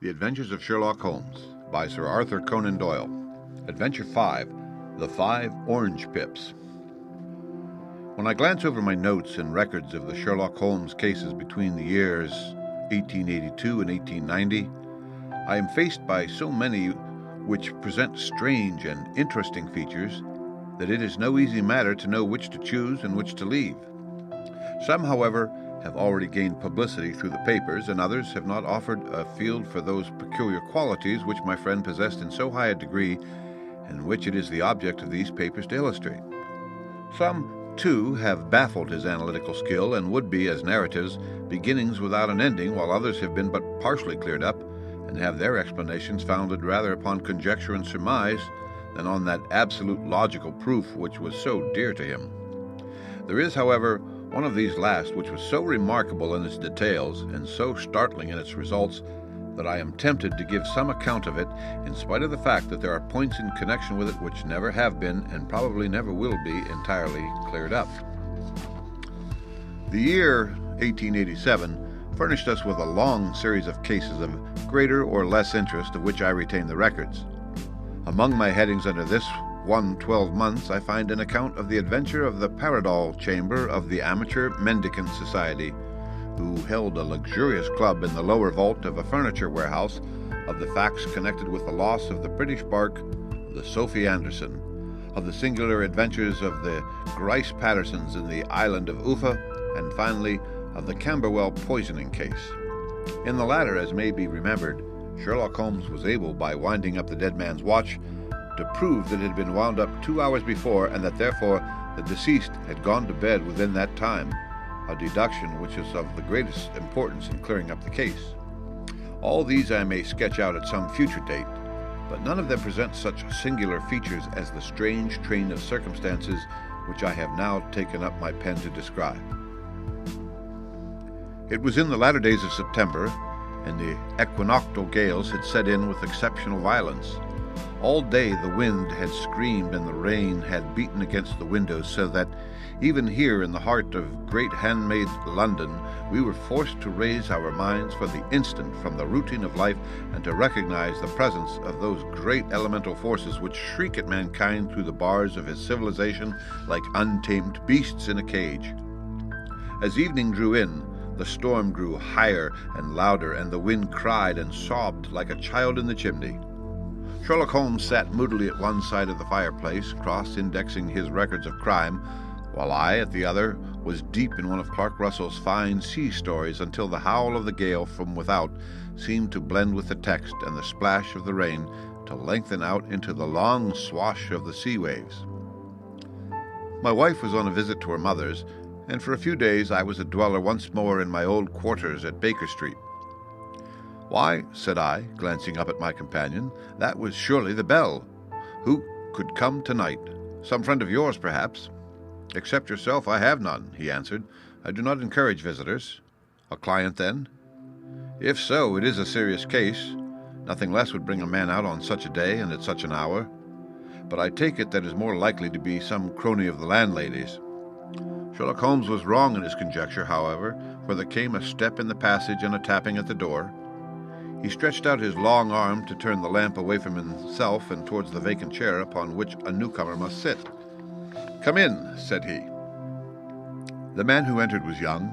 The Adventures of Sherlock Holmes by Sir Arthur Conan Doyle. Adventure 5, The 5 Orange Pips. When I glance over my notes and records of the Sherlock Holmes cases between the years 1882 and 1890, I am faced by so many which present strange and interesting features that it is no easy matter to know which to choose and which to leave. Some, however, have already gained publicity through the papers, and others have not offered a field for those peculiar qualities which my friend possessed in so high a degree, and which it is the object of these papers to illustrate. Some, too, have baffled his analytical skill, and would be, as narratives, beginnings without an ending, while others have been but partially cleared up, and have their explanations founded rather upon conjecture and surmise than on that absolute logical proof which was so dear to him. There is, however, one of these last which was so remarkable in its details and so startling in its results that I am tempted to give some account of it, in spite of the fact that there are points in connection with it which never have been and probably never will be entirely cleared up. The year 1887 furnished us with a long series of cases of greater or less interest, of which I retain the records. Among my headings under this 12 months, I find an account of the adventure of the Paradol Chamber of the Amateur Mendicant Society, who held a luxurious club in the lower vault of a furniture warehouse, of the facts connected with the loss of the British bark, the Sophie Anderson, of the singular adventures of the Grice Pattersons in the island of Uffa, and finally of the Camberwell poisoning case. In the latter, as may be remembered, Sherlock Holmes was able, by winding up the dead man's watch, to prove that it had been wound up 2 hours before, and that therefore the deceased had gone to bed within that time, a deduction which is of the greatest importance in clearing up the case. All these I may sketch out at some future date, but none of them present such singular features as the strange train of circumstances which I have now taken up my pen to describe. It was in the latter days of September, and the equinoctial gales had set in with exceptional violence. All day the wind had screamed and the rain had beaten against the windows, so that even here in the heart of great handmade London we were forced to raise our minds for the instant from the routine of life and to recognize the presence of those great elemental forces which shriek at mankind through the bars of his civilization like untamed beasts in a cage. As evening drew in, the storm grew higher and louder, and the wind cried and sobbed like a child in the chimney. Sherlock Holmes sat moodily at one side of the fireplace, cross-indexing his records of crime, while I, at the other, was deep in one of Clark Russell's fine sea stories until the howl of the gale from without seemed to blend with the text and the splash of the rain to lengthen out into the long swash of the sea waves. My wife was on a visit to her mother's, and for a few days I was a dweller once more in my old quarters at Baker Street. "Why," said I, glancing up at my companion, "that was surely the bell. Who could come tonight? Some friend of yours, perhaps?" "Except yourself, I have none," he answered. "I do not encourage visitors." "A client, then?" "If so, it is a serious case. Nothing less would bring a man out on such a day and at such an hour. But I take it that is more likely to be some crony of the landlady's." Sherlock Holmes was wrong in his conjecture, however, for there came a step in the passage and a tapping at the door. He stretched out his long arm to turn the lamp away from himself and towards the vacant chair upon which a newcomer must sit. "Come in," said he. The man who entered was young,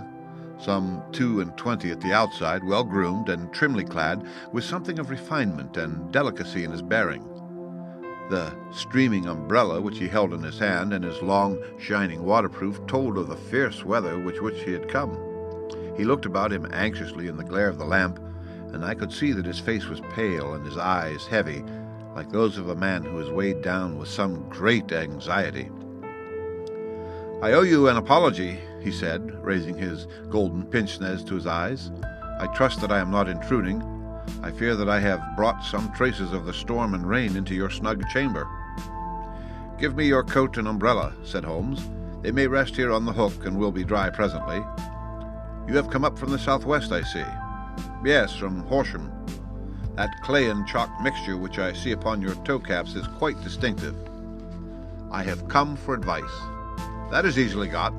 some 22 at the outside, well-groomed and trimly clad, with something of refinement and delicacy in his bearing. The streaming umbrella which he held in his hand and his long, shining waterproof told of the fierce weather with which he had come. He looked about him anxiously in the glare of the lamp, and I could see that his face was pale and his eyes heavy, like those of a man who is weighed down with some great anxiety. "I owe you an apology," he said, raising his golden pince-nez to his eyes. "I trust that I am not intruding. I fear that I have brought some traces of the storm and rain into your snug chamber." "Give me your coat and umbrella," said Holmes. "They may rest here on the hook and will be dry presently." "You have come up from the southwest, I see." "Yes, from Horsham. That clay and chalk mixture which I see upon your toe-caps is quite distinctive." "I have come for advice." "That is easily got."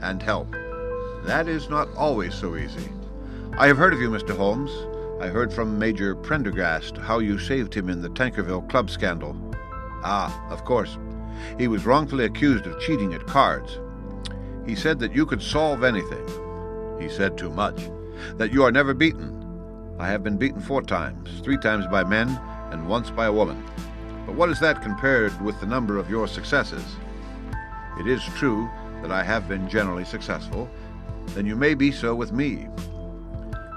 "And help." "That is not always so easy." "I have heard of you, Mr. Holmes. I heard from Major Prendergast how you saved him in the Tankerville Club scandal. Ah, of course. He was wrongfully accused of cheating at cards. He said that you could solve anything. He said too much. That you are never beaten. I have been beaten 4 times, 3 times by men and once by a woman. But what is that compared with the number of your successes? It is true that I have been generally successful. Then you may be so with me.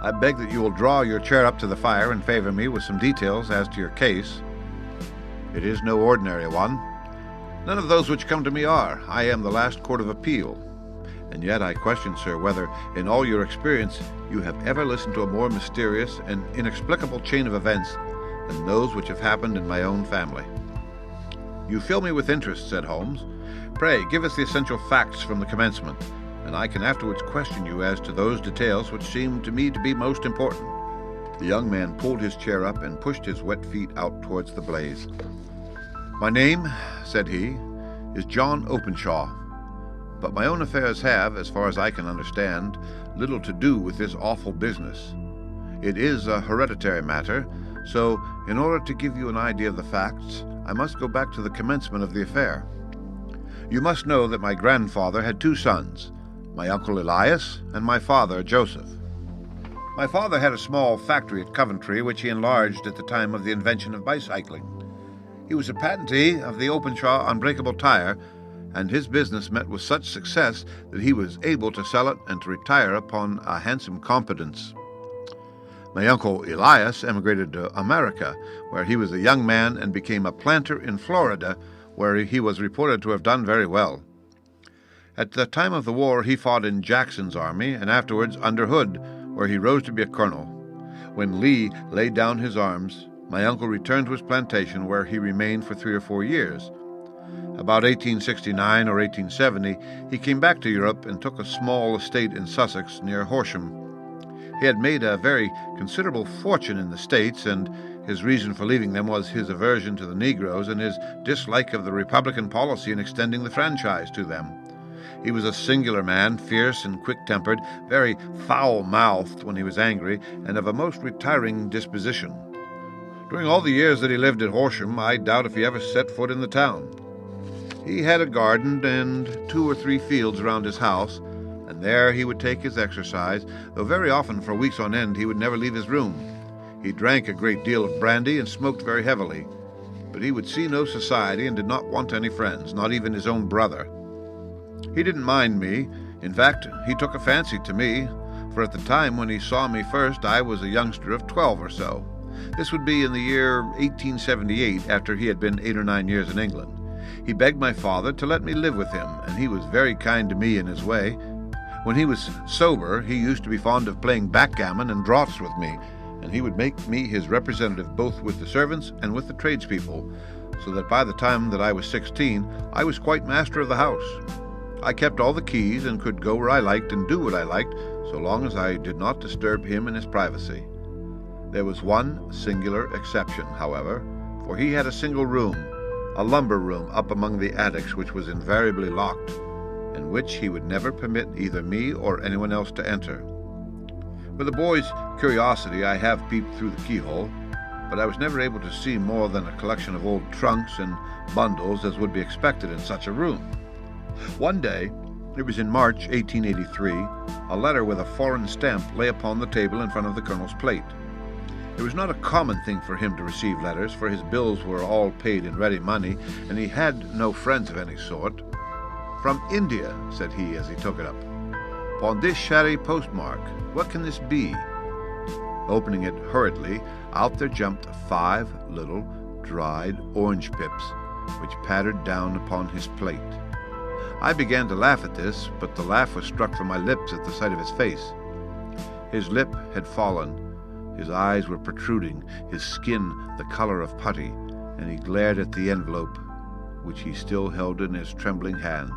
I beg that you will draw your chair up to the fire and favor me with some details as to your case. It is no ordinary one. None of those which come to me are. I am the last court of appeal. And yet I question, sir, whether in all your experience you have ever listened to a more mysterious and inexplicable chain of events than those which have happened in my own family. You fill me with interest, said Holmes. Pray, give us the essential facts from the commencement, and I can afterwards question you as to those details which seem to me to be most important. The young man pulled his chair up and pushed his wet feet out towards the blaze. My name, said he, is John Openshaw, but my own affairs have, as far as I can understand, little to do with this awful business. It is a hereditary matter, so in order to give you an idea of the facts, I must go back to the commencement of the affair. You must know that my grandfather had 2 sons, my uncle Elias and my father Joseph. My father had a small factory at Coventry, which he enlarged at the time of the invention of bicycling. He was a patentee of the Openshaw unbreakable tire, and his business met with such success that he was able to sell it and to retire upon a handsome competence. My uncle Elias emigrated to America, where he was a young man and became a planter in Florida, where he was reported to have done very well. At the time of the war he fought in Jackson's army, and afterwards under Hood, where he rose to be a colonel. When Lee laid down his arms, my uncle returned to his plantation, where he remained for 3 or 4 years. About 1869 or 1870, he came back to Europe and took a small estate in Sussex near Horsham. He had made a very considerable fortune in the States, and his reason for leaving them was his aversion to the Negroes and his dislike of the Republican policy in extending the franchise to them. He was a singular man, fierce and quick-tempered, very foul-mouthed when he was angry, and of a most retiring disposition. During all the years that he lived at Horsham, I doubt if he ever set foot in the town. He had a garden and 2 or 3 fields around his house, and there he would take his exercise, though very often for weeks on end he would never leave his room. He drank a great deal of brandy and smoked very heavily, but he would see no society and did not want any friends, not even his own brother. He didn't mind me. In fact, he took a fancy to me, for at the time when he saw me first I was a youngster of 12 or so. This would be in the year 1878, after he had been 8 or 9 years in England. He begged my father to let me live with him, and he was very kind to me in his way. When he was sober, he used to be fond of playing backgammon and draughts with me, and he would make me his representative both with the servants and with the tradespeople, so that by the time that I was 16, I was quite master of the house. I kept all the keys and could go where I liked and do what I liked, so long as I did not disturb him in his privacy. There was one singular exception, however, for he had a single room, a lumber room up among the attics, which was invariably locked, and which he would never permit either me or anyone else to enter. With a boy's curiosity, I have peeped through the keyhole, but I was never able to see more than a collection of old trunks and bundles as would be expected in such a room. One day, it was in March 1883, a letter with a foreign stamp lay upon the table in front of the colonel's plate. It was not a common thing for him to receive letters, for his bills were all paid in ready money, and he had no friends of any sort. "From India," said he as he took it up. "Upon this shabby postmark, what can this be?" Opening it hurriedly, out there jumped 5 little dried orange pips, which pattered down upon his plate. I began to laugh at this, but the laugh was struck from my lips at the sight of his face. His lip had fallen, his eyes were protruding, his skin the color of putty, and he glared at the envelope, which he still held in his trembling hand.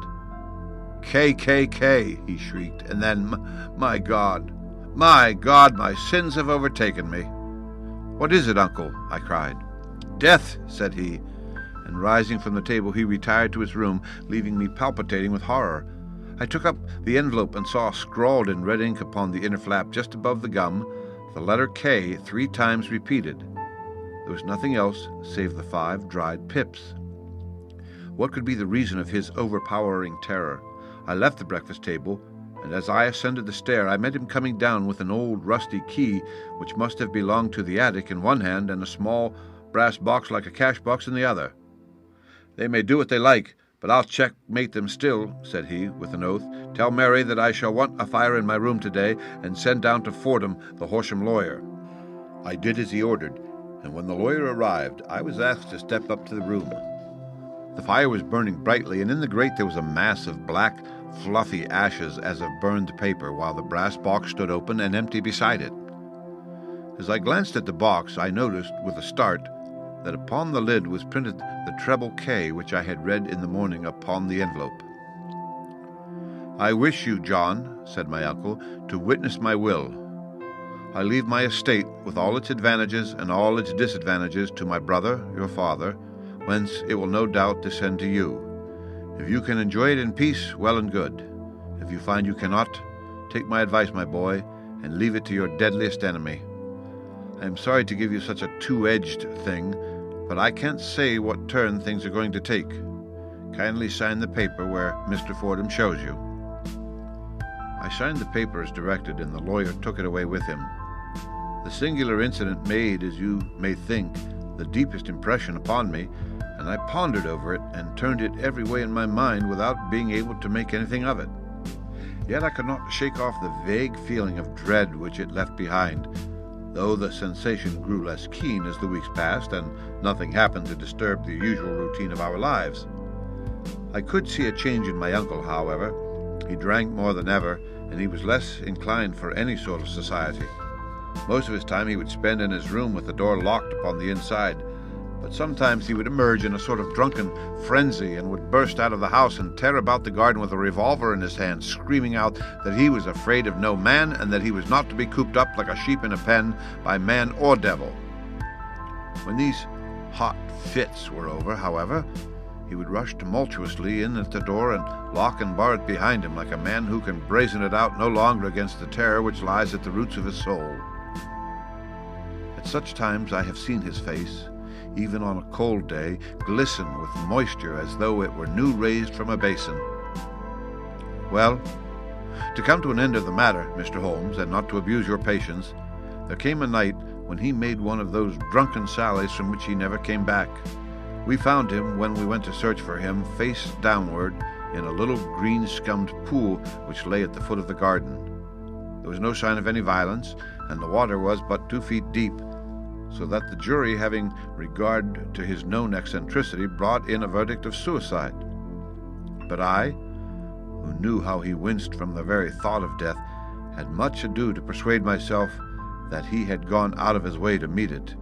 "KKK!" he shrieked, and then, my God, my sins have overtaken me." "What is it, uncle?" I cried. "Death," said he, and rising from the table he retired to his room, leaving me palpitating with horror. I took up the envelope and saw scrawled in red ink upon the inner flap just above the gum, the letter K 3 times repeated. There was nothing else save the 5 dried pips. What could be the reason of his overpowering terror? I left the breakfast table, and as I ascended the stair, I met him coming down with an old rusty key, which must have belonged to the attic, in one hand, and a small brass box like a cash box in the other. "They may do what they like, but I'll checkmate them still," said he, with an oath. "Tell Mary that I shall want a fire in my room today, and send down to Fordham the Horsham lawyer." I did as he ordered, and when the lawyer arrived, I was asked to step up to the room. The fire was burning brightly, and in the grate there was a mass of black, fluffy ashes as of burned paper, while the brass box stood open and empty beside it. As I glanced at the box, I noticed, with a start, that upon the lid was printed the treble K which I had read in the morning upon the envelope. "I wish you, John," said my uncle, "to witness my will. I leave my estate, with all its advantages and all its disadvantages, to my brother, your father, whence it will no doubt descend to you. If you can enjoy it in peace, well and good. If you find you cannot, take my advice, my boy, and leave it to your deadliest enemy. I am sorry to give you such a two-edged thing, but I can't say what turn things are going to take. Kindly sign the paper where Mr. Fordham shows you." I signed the paper as directed, and the lawyer took it away with him. The singular incident made, as you may think, the deepest impression upon me, and I pondered over it and turned it every way in my mind without being able to make anything of it. Yet I could not shake off the vague feeling of dread which it left behind, though the sensation grew less keen as the weeks passed and nothing happened to disturb the usual routine of our lives. I could see a change in my uncle, however. He drank more than ever, and he was less inclined for any sort of society. Most of his time he would spend in his room with the door locked upon the inside, but sometimes he would emerge in a sort of drunken frenzy and would burst out of the house and tear about the garden with a revolver in his hand, screaming out that he was afraid of no man and that he was not to be cooped up like a sheep in a pen by man or devil. When these hot fits were over, however, he would rush tumultuously in at the door and lock and bar it behind him like a man who can brazen it out no longer against the terror which lies at the roots of his soul. At such times I have seen his face, even on a cold day, glisten with moisture as though it were new raised from a basin. Well, to come to an end of the matter, Mr. Holmes, and not to abuse your patience, there came a night when he made one of those drunken sallies from which he never came back. We found him, when we went to search for him, face downward in a little green-scummed pool which lay at the foot of the garden. There was no sign of any violence, and the water was but 2 feet deep, so that the jury, having regard to his known eccentricity, brought in a verdict of suicide. But I, who knew how he winced from the very thought of death, had much ado to persuade myself that he had gone out of his way to meet it.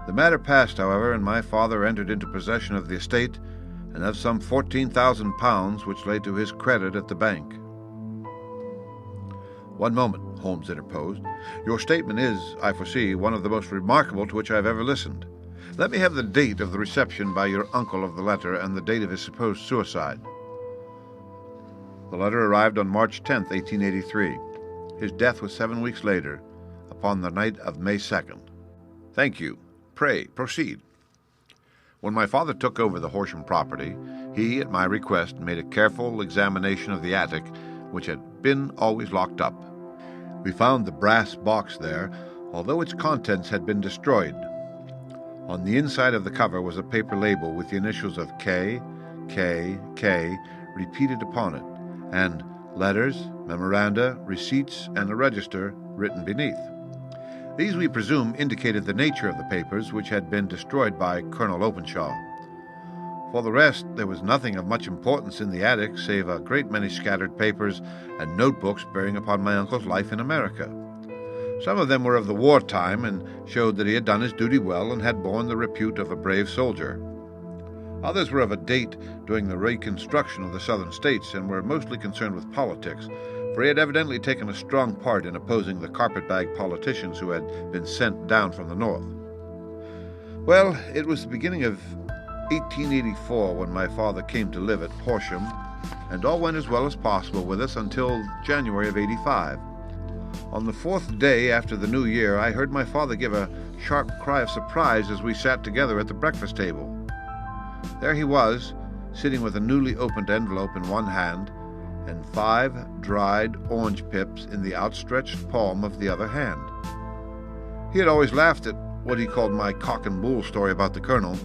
The matter passed, however, and my father entered into possession of the estate and of some £14,000 which lay to his credit at the bank. "One moment," Holmes interposed. "Your statement is, I foresee, one of the most remarkable to which I have ever listened. Let me have the date of the reception by your uncle of the letter and the date of his supposed suicide." The letter arrived on March 10th, 1883. His death was 7 weeks later, upon the night of May 2nd. "Thank you. Pray, proceed." When my father took over the Horsham property, he, at my request, made a careful examination of the attic, which had been always locked up. We found the brass box there, although its contents had been destroyed. On the inside of the cover was a paper label with the initials of K, K, K repeated upon it, and letters, memoranda, receipts, and a register written beneath. These, we presume, indicated the nature of the papers which had been destroyed by Colonel Openshaw. For the rest, there was nothing of much importance in the attic, save a great many scattered papers and notebooks bearing upon my uncle's life in America. Some of them were of the war time and showed that he had done his duty well and had borne the repute of a brave soldier. Others were of a date during the reconstruction of the southern states and were mostly concerned with politics, for he had evidently taken a strong part in opposing the carpetbag politicians who had been sent down from the north. Well, it was the beginning of 1884 when my father came to live at Horsham, and all went as well as possible with us until January of '85. On the 4th day after the New Year, I heard my father give a sharp cry of surprise as we sat together at the breakfast table. There he was, sitting with a newly opened envelope in one hand and 5 dried orange pips in the outstretched palm of the other hand. He had always laughed at what he called my cock and bull story about the colonel,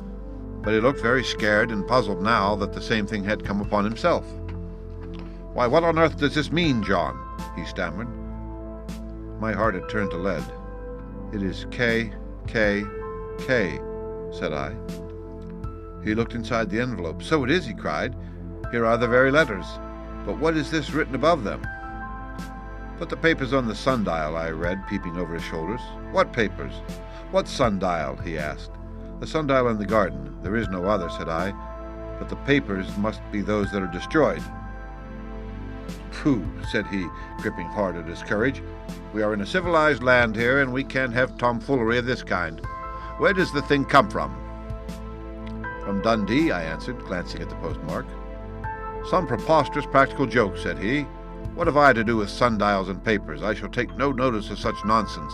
but he looked very scared and puzzled now that the same thing had come upon himself. "Why, what on earth does this mean, John?" he stammered. My heart had turned to lead. "It is K, K, K," said I. He looked inside the envelope. "So it is," he cried. "Here are the very letters. But what is this written above them?" "Put the papers on the sundial," I read, peeping over his shoulders. "What papers? What sundial?" he asked. "The sundial in the garden. There is no other," said I. "But the papers must be those that are destroyed." "Pooh," said he, gripping hard at his courage. "We are in a civilized land here, and we can't have tomfoolery of this kind. Where does the thing come from?" "From Dundee," I answered, glancing at the postmark. "Some preposterous practical joke," said he. "What have I to do with sundials and papers? I shall take no notice of such nonsense."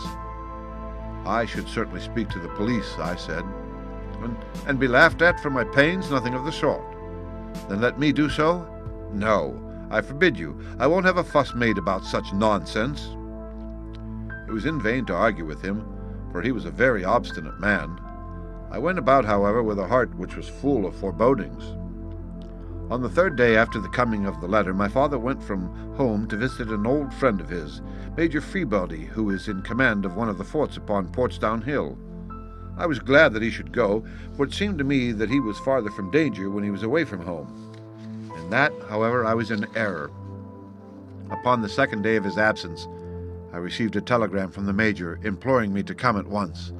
"I should certainly speak to the police," I said. And be laughed at for my pains? Nothing of the sort." "Then let me do so?" "No, I forbid you. I won't have a fuss made about such nonsense." It was in vain to argue with him, for he was a very obstinate man. I went about, however, with a heart which was full of forebodings. On the 3rd day after the coming of the letter, my father went from home to visit an old friend of his, Major Freebody, who is in command of one of the forts upon Portsdown Hill. I was glad that he should go, for it seemed to me that he was farther from danger when he was away from home. In that, however, I was in error. Upon the 2nd day of his absence, I received a telegram from the Major imploring me to come at once.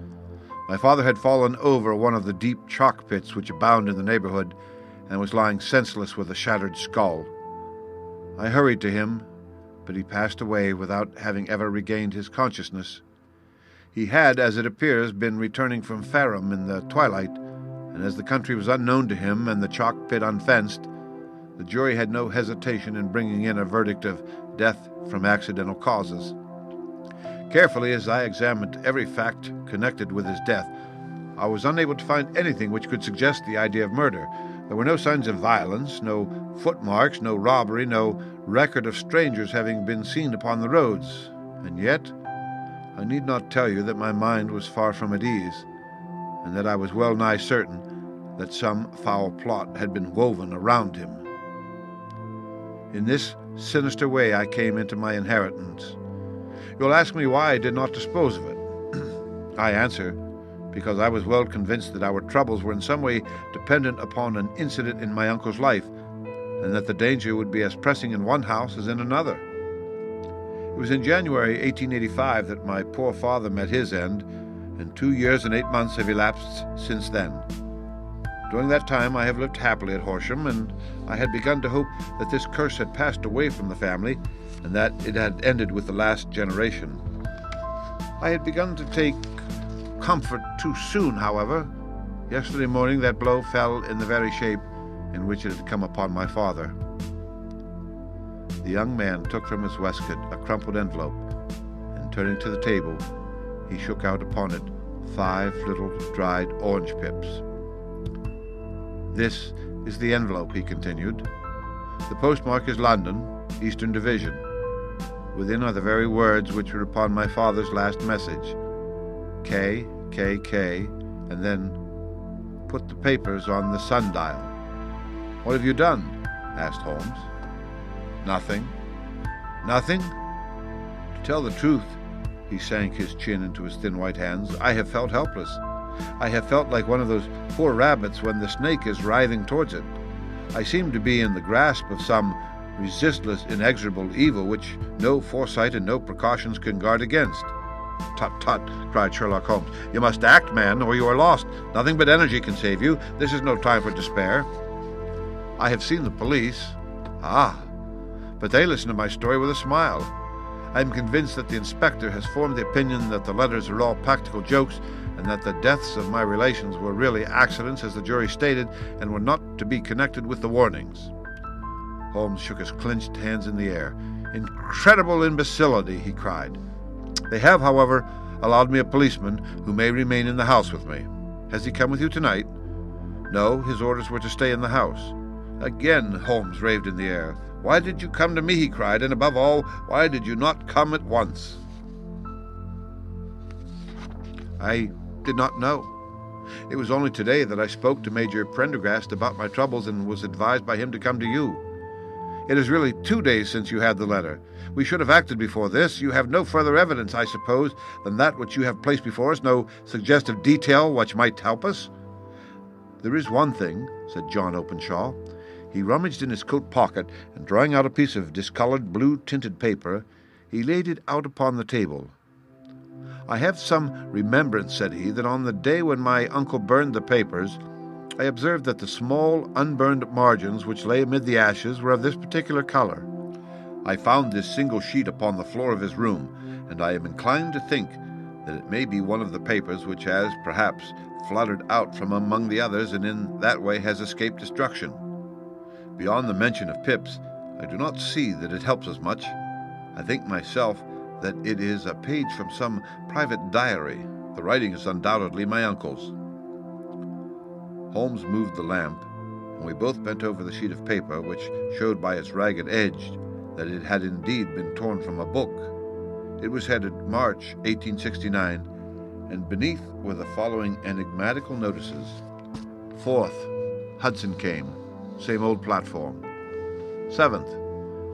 My father had fallen over one of the deep chalk pits which abound in the neighborhood, and was lying senseless with a shattered skull. I hurried to him, but he passed away without having ever regained his consciousness. He had, as it appears, been returning from Fareham in the twilight, and as the country was unknown to him and the chalk pit unfenced, the jury had no hesitation in bringing in a verdict of death from accidental causes. Carefully as I examined every fact connected with his death, I was unable to find anything which could suggest the idea of murder. There were no signs of violence, no footmarks, no robbery, no record of strangers having been seen upon the roads. And yet, I need not tell you that my mind was far from at ease, and that I was well nigh certain that some foul plot had been woven around him. In this sinister way I came into my inheritance. You'll ask me why I did not dispose of it. I answer, because I was well convinced that our troubles were in some way dependent upon an incident in my uncle's life, and that the danger would be as pressing in one house as in another. It was in January 1885 that my poor father met his end, and 2 years and 8 months have elapsed since then. During that time I have lived happily at Horsham, and I had begun to hope that this curse had passed away from the family, and that it had ended with the last generation. I had begun to take comfort too soon, however. Yesterday morning that blow fell in the very shape in which it had come upon my father. The young man took from his waistcoat a crumpled envelope, and turning to the table, he shook out upon it 5 little dried orange pips. "This is the envelope," he continued. "The postmark is London, Eastern Division. Within are the very words which were upon my father's last message. K, K, K, and then put the papers on the sundial." "What have you done?" asked Holmes. "Nothing." "Nothing?" To tell the truth, he sank his chin into his thin white hands, I have felt helpless. I have felt like one of those poor rabbits when the snake is writhing towards it. I seemed to be in the grasp of some resistless, inexorable evil which no foresight and no precautions can guard against. "Tut, tut," cried Sherlock Holmes. "You must act, man, or you are lost. Nothing but energy can save you. This is no time for despair." "I have seen the police." "Ah, but they listen to my story with a smile. I am convinced that the inspector has formed the opinion that the letters are all practical jokes, and that the deaths of my relations were really accidents, as the jury stated, and were not to be connected with the warnings." Holmes shook his clenched hands in the air. "Incredible imbecility!" he cried. They have, however, allowed me a policeman who may remain in the house with me. Has he come with you tonight?" "No, his orders were to stay in the house." Again Holmes raved in the air. "Why did you come to me?" he cried, "and above all, why did you not come at once?" "I did not know. It was only today that I spoke to Major Prendergast about my troubles and was advised by him to come to you. It is really 2 days since you had the letter. We should have acted before this. You have no further evidence, I suppose, than that which you have placed before us, no suggestive detail which might help us?" "There is one thing," said John Openshaw. He rummaged in his coat pocket, and drawing out a piece of discolored blue-tinted paper, he laid it out upon the table. "I have some remembrance," said he, "that on the day when my uncle burned the papers, I observed that the small, unburned margins which lay amid the ashes were of this particular color. I found this single sheet upon the floor of his room, and I am inclined to think that it may be one of the papers which has, perhaps, fluttered out from among the others and in that way has escaped destruction. Beyond the mention of PIPS, I do not see that it helps us much. I think myself that it is a page from some private diary. The writing is undoubtedly my uncle's." Holmes moved the lamp, and we both bent over the sheet of paper, which showed by its ragged edge that it had indeed been torn from a book. It was headed March 1869, and beneath were the following enigmatical notices. 4th, Hudson came, same old platform. 7th,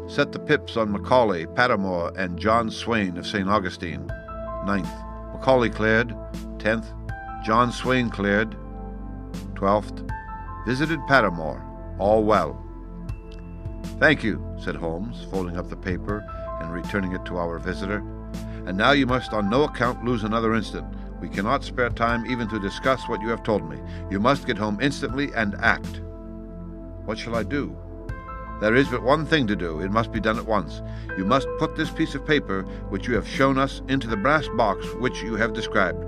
set the pips on Macaulay, Patamore, and John Swain of St. Augustine. 9th, Macaulay cleared. 10th, John Swain cleared. 12th, visited Patamore, all well. "Thank you," said Holmes, folding up the paper and returning it to our visitor. "And now you must on no account lose another instant. We cannot spare time even to discuss what you have told me. You must get home instantly and act." "What shall I do?" "There is but one thing to do. It must be done at once. You must put this piece of paper, which you have shown us, into the brass box which you have described.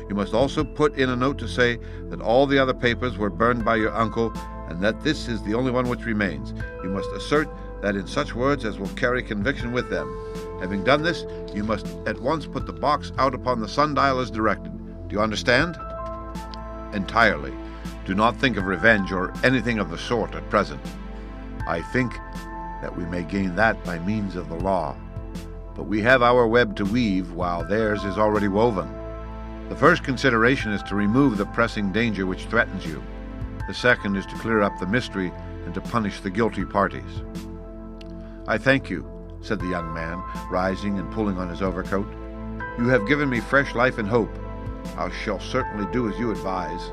You must also put in a note to say that all the other papers were burned by your uncle, and that this is the only one which remains. You must assert that in such words as will carry conviction with them. Having done this, you must at once put the box out upon the sundial as directed. Do you understand?" "Entirely. Do not think of revenge or anything of the sort at present. I think that we may gain that by means of the law. But we have our web to weave, while theirs is already woven. The first consideration is to remove the pressing danger which threatens you. The second is to clear up the mystery and to punish the guilty parties." "I thank you," said the young man, rising and pulling on his overcoat. "You have given me fresh life and hope. I shall certainly do as you advise.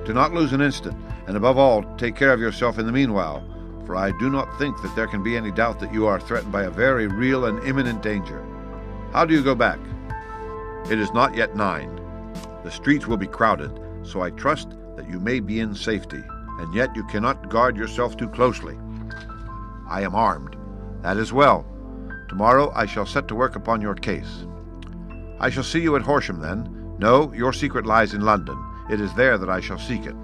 Do not lose an instant, and above all, take care of yourself in the meanwhile, for I do not think that there can be any doubt that you are threatened by a very real and imminent danger. How do you go back?" "It is not yet 9. The streets will be crowded, so I trust that you may be in safety, and yet you cannot guard yourself too closely." "I am armed." "That is well. Tomorrow I shall set to work upon your case." "I shall see you at Horsham, then?" "No, your secret lies in London. It is there that I shall seek it."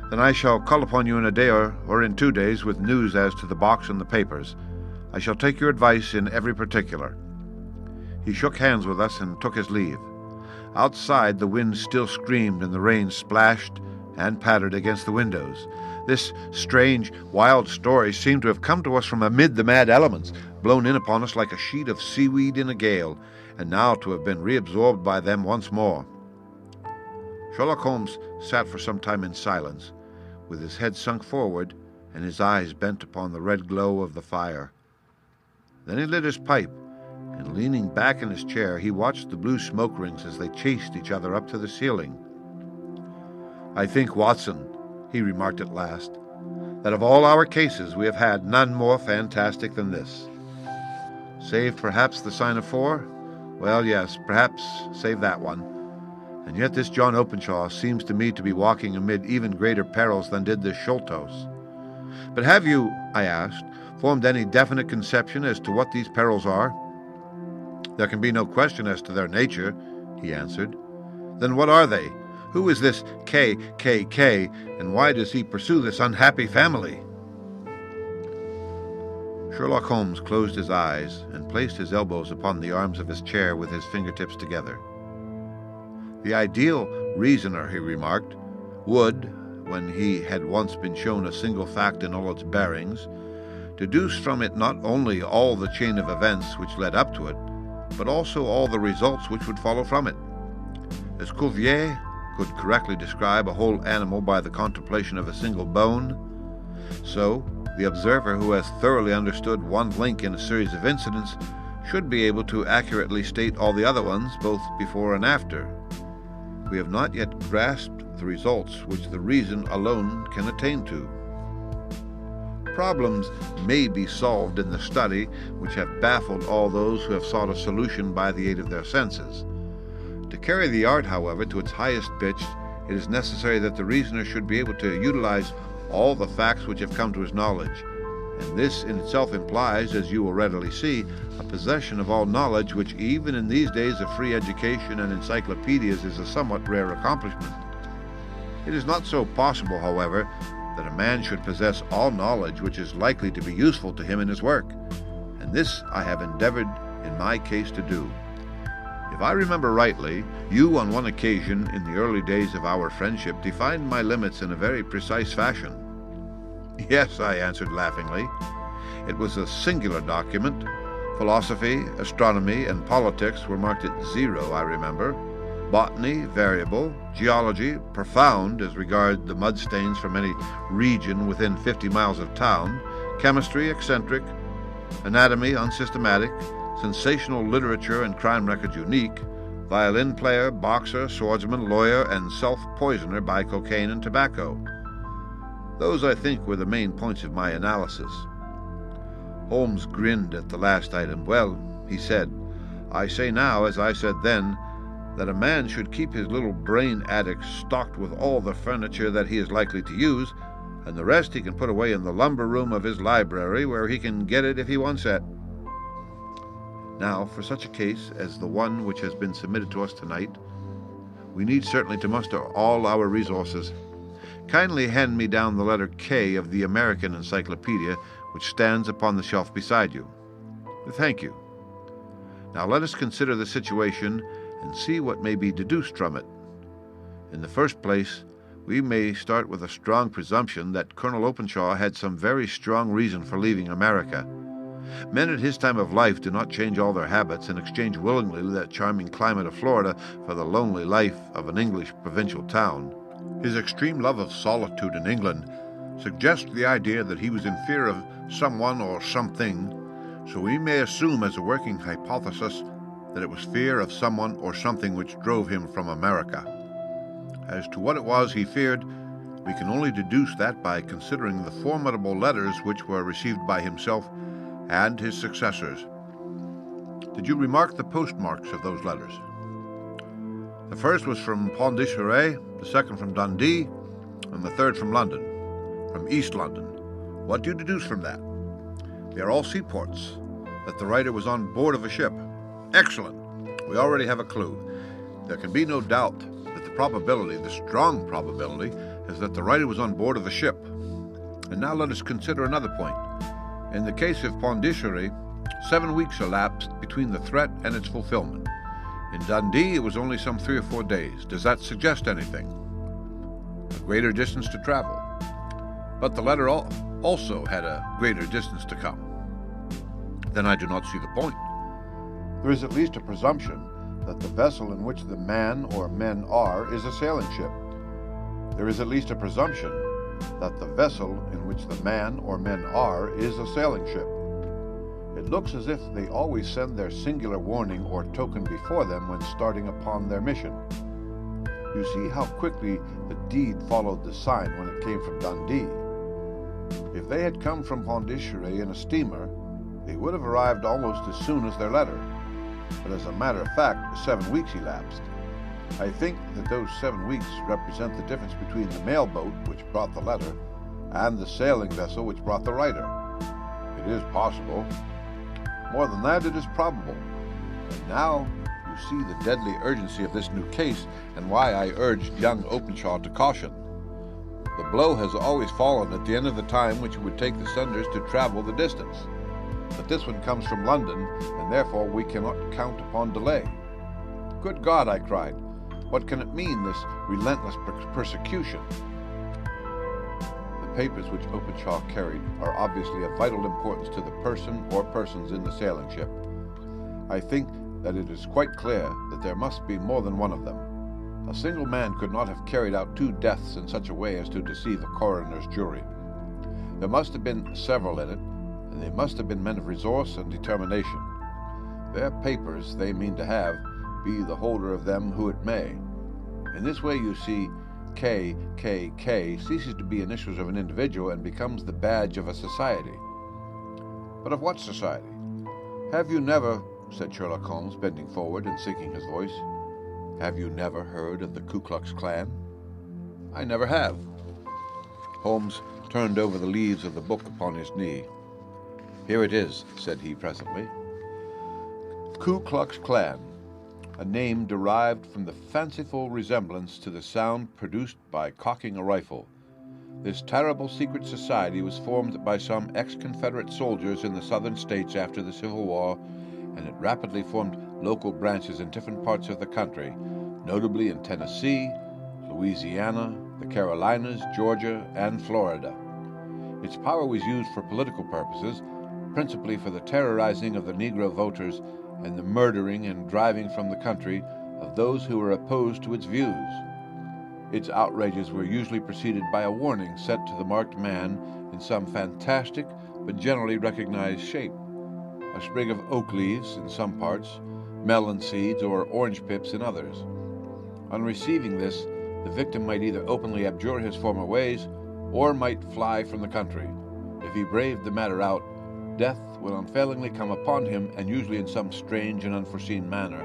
"Then I shall call upon you in a day or in 2 days with news as to the box and the papers. I shall take your advice in every particular." He shook hands with us and took his leave. Outside the wind still screamed and the rain splashed and pattered against the windows. This strange, wild story seemed to have come to us from amid the mad elements, blown in upon us like a sheet of seaweed in a gale, and now to have been reabsorbed by them once more. Sherlock Holmes sat for some time in silence, with his head sunk forward and his eyes bent upon the red glow of the fire. Then he lit his pipe, and leaning back in his chair, he watched the blue smoke rings as they chased each other up to the ceiling. "I think, Watson," he remarked at last, "that of all our cases we have had none more fantastic than this. Save perhaps the sign of 4? Well, yes, perhaps save that one. And yet this John Openshaw seems to me to be walking amid even greater perils than did this Sholtos. But have you," I asked, "formed any definite conception as to what these perils are?" "There can be no question as to their nature," he answered. "Then what are they? Who is this K, and why does he pursue this unhappy family?" Sherlock Holmes closed his eyes and placed his elbows upon the arms of his chair with his fingertips together. The ideal reasoner, he remarked, would, when he had once been shown a single fact in all its bearings, deduce from it not only all the chain of events which led up to it, but also all the results which would follow from it. As Cuvier could correctly describe a whole animal by the contemplation of a single bone, so the observer who has thoroughly understood one link in a series of incidents should be able to accurately state all the other ones, both before and after. We have not yet grasped the results which the reason alone can attain to. Problems may be solved in the study which have baffled all those who have sought a solution by the aid of their senses. To carry the art, however, to its highest pitch, it is necessary that the reasoner should be able to utilize all the facts which have come to his knowledge, and this in itself implies, as you will readily see, a possession of all knowledge which even in these days of free education and encyclopedias is a somewhat rare accomplishment. It is not so possible, however, that a man should possess all knowledge which is likely to be useful to him in his work, and this I have endeavored in my case to do. If I remember rightly, you on one occasion in the early days of our friendship defined my limits in a very precise fashion. Yes, I answered laughingly. It was a singular document. Philosophy, astronomy, and politics were marked at 0, I remember. Botany, variable. Geology, profound as regard the mud stains from any region within 50 miles of town. Chemistry, eccentric. Anatomy, unsystematic. Sensational literature and crime records unique. Violin player, boxer, swordsman, lawyer, and self-poisoner by cocaine and tobacco. Those, I think, were the main points of my analysis. Holmes grinned at the last item. Well, he said, I say now, as I said then, that a man should keep his little brain attic stocked with all the furniture that he is likely to use, and the rest he can put away in the lumber room of his library, where he can get it if he wants it. Now, for such a case as the one which has been submitted to us tonight, we need certainly to muster all our resources. Kindly hand me down the letter K of the American Encyclopedia, which stands upon the shelf beside you. Thank you. Now let us consider the situation and see what may be deduced from it. In the first place, we may start with a strong presumption that Colonel Openshaw had some very strong reason for leaving America. Men at his time of life do not change all their habits and exchange willingly that charming climate of Florida for the lonely life of an English provincial town. His extreme love of solitude in England suggests the idea that he was in fear of someone or something, so we may assume as a working hypothesis that it was fear of someone or something which drove him from America. As to what it was he feared, we can only deduce that by considering the formidable letters which were received by himself and his successors. Did you remark the postmarks of those letters? The first was from Pondicherry, the second from Dundee, and the third from London, from East London. What do you deduce from that? They are all seaports, that the writer was on board of a ship. Excellent. We already have a clue. There can be no doubt that the probability, the strong probability, is that the writer was on board of a ship. And now let us consider another point. In the case of Pondicherry, 7 weeks elapsed between the threat and its fulfillment. In Dundee, it was only some 3 or 4 days. Does that suggest anything? A greater distance to travel. But the letter also had a greater distance to come. Then I do not see the point. There is at least a presumption that the vessel in which the man or men are is a sailing ship. There is at least a presumption that the vessel in which the man or men are is a sailing ship. It looks as if they always send their singular warning or token before them when starting upon their mission. You see how quickly the deed followed the sign when it came from Dundee. If they had come from Pondicherry in a steamer, they would have arrived almost as soon as their letter. But as a matter of fact, 7 weeks elapsed. I think that those 7 weeks represent the difference between the mail boat which brought the letter and the sailing vessel which brought the writer. It is possible. More than that, it is probable. And now you see the deadly urgency of this new case and why I urged young Openshaw to caution. The blow has always fallen at the end of the time which it would take the senders to travel the distance. But this one comes from London, and therefore we cannot count upon delay." "Good God," I cried. "What can it mean, this relentless persecution?" The papers which Openshaw carried are obviously of vital importance to the person or persons in the sailing ship. I think that it is quite clear that there must be more than one of them. A single man could not have carried out 2 deaths in such a way as to deceive a coroner's jury. There must have been several in it, and they must have been men of resource and determination. Their papers they mean to have, be the holder of them who it may. In this way, you see, KKK ceases to be initials of an individual and becomes the badge of a society. But of what society? "Have you never," said Sherlock Holmes, bending forward and sinking his voice, "have you never heard of the Ku Klux Klan?" "I never have." Holmes turned over the leaves of the book upon his knee. "Here it is," said he presently. "Ku Klux Klan, a name derived from the fanciful resemblance to the sound produced by cocking a rifle. This terrible secret society was formed by some ex-Confederate soldiers in the southern states after the Civil War, and it rapidly formed local branches in different parts of the country, notably in Tennessee, Louisiana, the Carolinas, Georgia, and Florida. Its power was used for political purposes, principally for the terrorizing of the Negro voters and the murdering and driving from the country of those who were opposed to its views. Its outrages were usually preceded by a warning sent to the marked man in some fantastic but generally recognized shape: a sprig of oak leaves in some parts, melon seeds or orange pips in others. On receiving this, the victim might either openly abjure his former ways or might fly from the country. If he braved the matter out, death would unfailingly come upon him, and usually in some strange and unforeseen manner.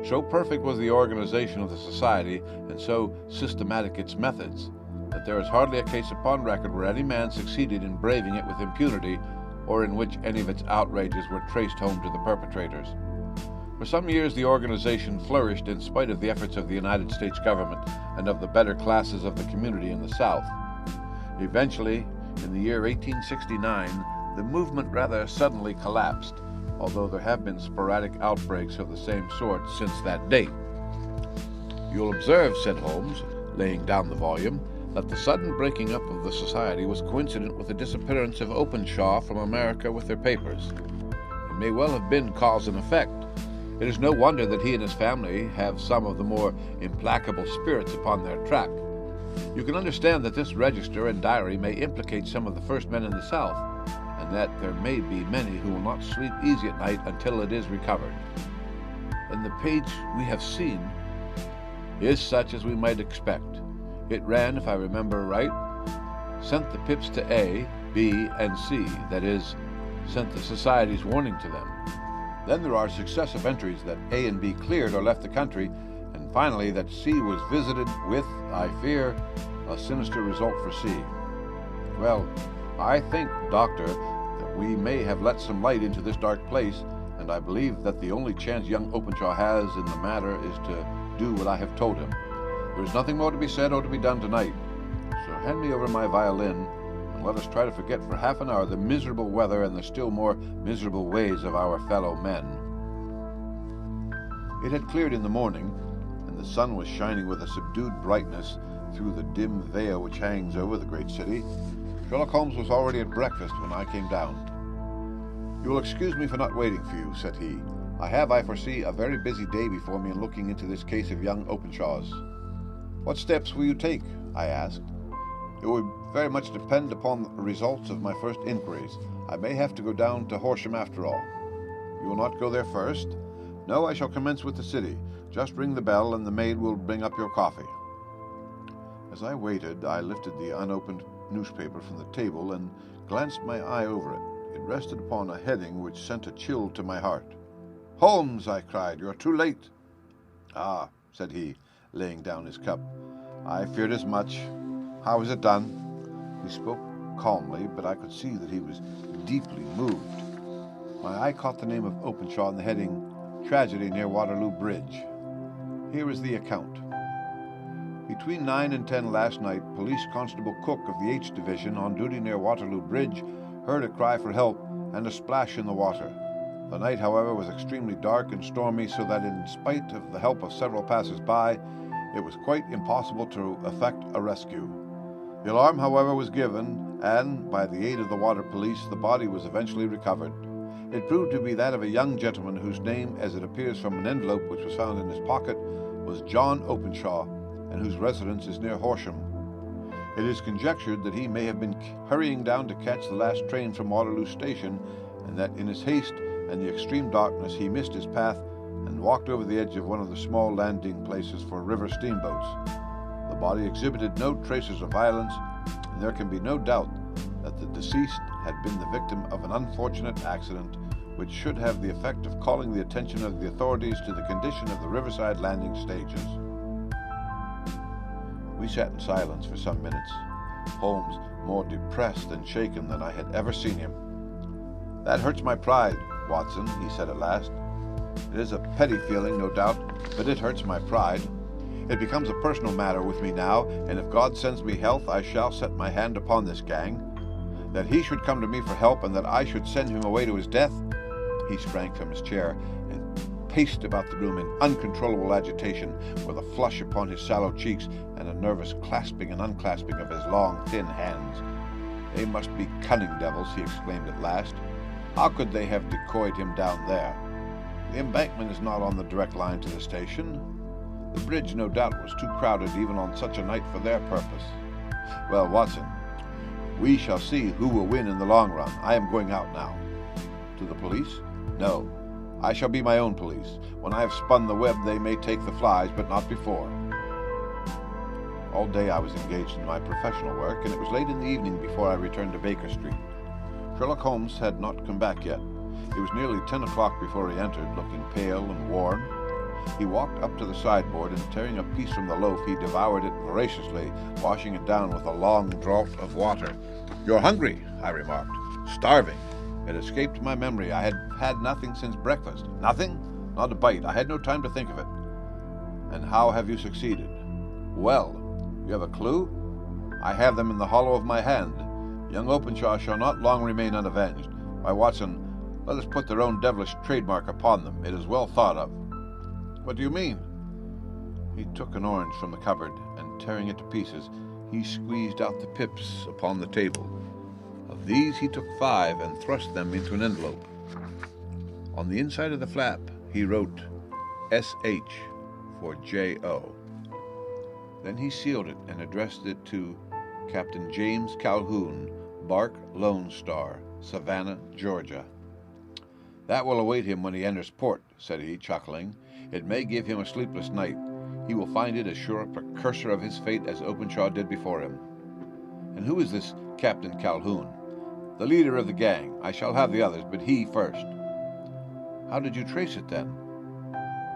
So perfect was the organization of the society, and so systematic its methods, that there is hardly a case upon record where any man succeeded in braving it with impunity, or in which any of its outrages were traced home to the perpetrators. For some years the organization flourished in spite of the efforts of the United States government and of the better classes of the community in the South. Eventually, in the year 1869, the movement rather suddenly collapsed, although there have been sporadic outbreaks of the same sort since that date. "You'll observe," said Holmes, laying down the volume, "that the sudden breaking up of the society was coincident with the disappearance of Openshaw from America with their papers. It may well have been cause and effect. It is no wonder that he and his family have some of the more implacable spirits upon their track. You can understand that this register and diary may implicate some of the first men in the South, and that there may be many who will not sleep easy at night until it is recovered. And the page we have seen is such as we might expect. It ran, if I remember right, sent the PIPS to A, B, and C, that is, sent the society's warning to them. Then there are successive entries that A and B cleared or left the country, and finally that C was visited with, I fear, a sinister result for C. Well, I think, Doctor, that we may have let some light into this dark place, and I believe that the only chance young Openshaw has in the matter is to do what I have told him. There is nothing more to be said or to be done tonight, so hand me over my violin, and let us try to forget for half an hour the miserable weather and the still more miserable ways of our fellow men." It had cleared in the morning, and the sun was shining with a subdued brightness through the dim veil which hangs over the great city. Sherlock Holmes was already at breakfast when I came down. "You will excuse me for not waiting for you," said he. "I have, I foresee, a very busy day before me in looking into this case of young Openshaw's." "What steps will you take?" I asked. "It would very much depend upon the results of my first inquiries. I may have to go down to Horsham after all." "You will not go there first?" "No, I shall commence with the city. Just ring the bell, and the maid will bring up your coffee." As I waited, I lifted the unopened newspaper from the table and glanced my eye over it. It rested upon a heading which sent a chill to my heart. "Holmes!" I cried. "You're too late." "Ah," said he, laying down his cup. "I feared as much. How is it done?" He spoke calmly, but I could see that he was deeply moved. My eye caught the name of Openshaw in the heading, "Tragedy near Waterloo Bridge." Here is the account. "Between 9 and 10 last night, Police Constable Cook of the H Division on duty near Waterloo Bridge heard a cry for help and a splash in the water. The night, however, was extremely dark and stormy, so that in spite of the help of several passers-by, it was quite impossible to effect a rescue. The alarm, however, was given, and, by the aid of the water police, the body was eventually recovered. It proved to be that of a young gentleman whose name, as it appears from an envelope which was found in his pocket, was John Openshaw, and whose residence is near Horsham. It is conjectured that he may have been hurrying down to catch the last train from Waterloo Station, and that in his haste and the extreme darkness he missed his path and walked over the edge of one of the small landing places for river steamboats. The body exhibited no traces of violence, and there can be no doubt that the deceased had been the victim of an unfortunate accident which should have the effect of calling the attention of the authorities to the condition of the riverside landing stages. We sat in silence for some minutes, Holmes more depressed and shaken than I had ever seen him. "That hurts my pride, Watson," he said at last. "It is a petty feeling, no doubt, but it hurts my pride. It becomes a personal matter with me now, and if God sends me health, I shall set my hand upon this gang. That he should come to me for help, and that I should send him away to his death." He sprang from his chair and paced about the room in uncontrollable agitation, with a flush upon his sallow cheeks and a nervous clasping and unclasping of his long, thin hands. "They must be cunning devils," he exclaimed at last. "How could they have decoyed him down there? The embankment is not on the direct line to the station. The bridge, no doubt, was too crowded even on such a night for their purpose. Well, Watson, we shall see who will win in the long run. I am going out now." "To the police?" "No. I shall be my own police. When I have spun the web, they may take the flies, but not before." All day I was engaged in my professional work, and it was late in the evening before I returned to Baker Street. Sherlock Holmes had not come back yet. It was nearly 10 o'clock before he entered, looking pale and worn. He walked up to the sideboard, and tearing a piece from the loaf, he devoured it voraciously, washing it down with a long draught of water. "You're hungry," I remarked. "Starving." It escaped my memory. I had had nothing since breakfast. "Nothing?" "Not a bite. I had no time to think of it." "And how have you succeeded?" "Well. You have a clue?" "I have them in the hollow of my hand. Young Openshaw shall not long remain unavenged. Why, Watson, let us put their own devilish trademark upon them. It is well thought of." "What do you mean?" He took an orange from the cupboard, and tearing it to pieces, he squeezed out the pips upon the table. Of these he took 5 and thrust them into an envelope. On the inside of the flap he wrote S.H. for J.O. Then he sealed it and addressed it to Captain James Calhoun, bark Lone Star, Savannah, Georgia. "That will await him when he enters port," said he, chuckling. "It may give him a sleepless night. He will find it as sure a precursor of his fate as Openshaw did before him." "And who is this Captain Calhoun?" "The leader of the gang. I shall have the others, but he first." "How did you trace it, then?"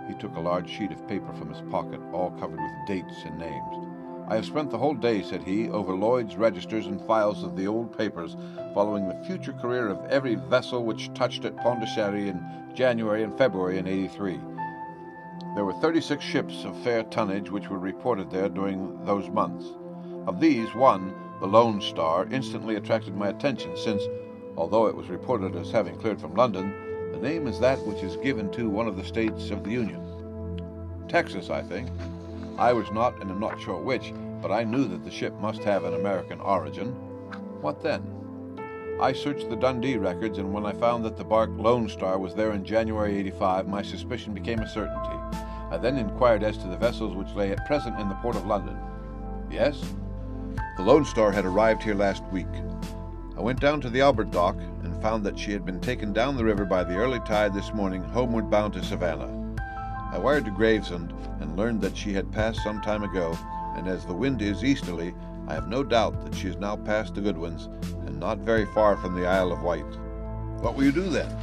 He took a large sheet of paper from his pocket, all covered with dates and names. "I have spent the whole day," said he, "over Lloyd's registers and files of the old papers, following the future career of every vessel which touched at Pondicherry in January and February in '83. There were 36 ships of fair tonnage which were reported there during those months. Of these, one, the Lone Star, instantly attracted my attention, since, although it was reported as having cleared from London, the name is that which is given to one of the states of the Union. Texas, I think. I was not, and am not sure which, but I knew that the ship must have an American origin. What then? I searched the Dundee records, and when I found that the bark Lone Star was there in January '85, my suspicion became a certainty. I then inquired as to the vessels which lay at present in the port of London." "Yes?" "The Lone Star had arrived here last week. I went down to the Albert dock and found that she had been taken down the river by the early tide this morning, homeward bound to Savannah. I wired to Gravesend and learned that she had passed some time ago, and as the wind is easterly, I have no doubt that she is now past the Goodwins and not very far from the Isle of Wight." "What will you do then?"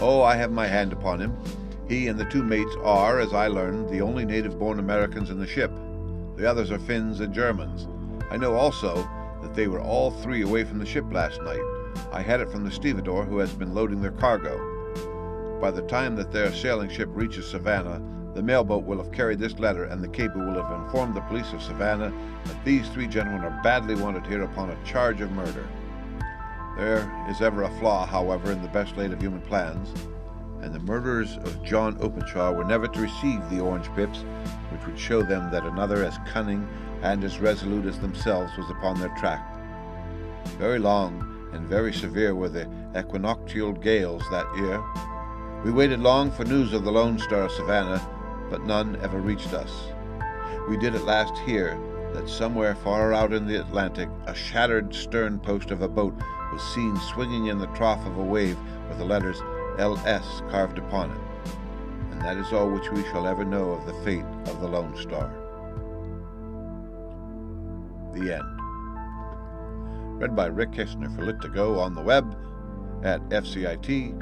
"Oh, I have my hand upon him. He and the 2 mates are, as I learned, the only native-born Americans in the ship. The others are Finns and Germans. I know also that they were all 3 away from the ship last night. I had it from the stevedore who has been loading their cargo. By the time that their sailing ship reaches Savannah, the mailboat will have carried this letter, and the caper will have informed the police of Savannah that these 3 gentlemen are badly wanted here upon a charge of murder." There is ever a flaw, however, in the best laid of human plans, and the murderers of John Openshaw were never to receive the orange pips, which would show them that another as cunning and as resolute as themselves was upon their track. Very long and very severe were the equinoctial gales that year. We waited long for news of the Lone Star Savannah, but none ever reached us. We did at last hear that somewhere far out in the Atlantic a shattered stern post of a boat was seen swinging in the trough of a wave with the letters LS carved upon it. And that is all which we shall ever know of the fate of the Lone Star. The end. Read by Rick Kistner for Lit2Go on the web at fcit.usf.edu.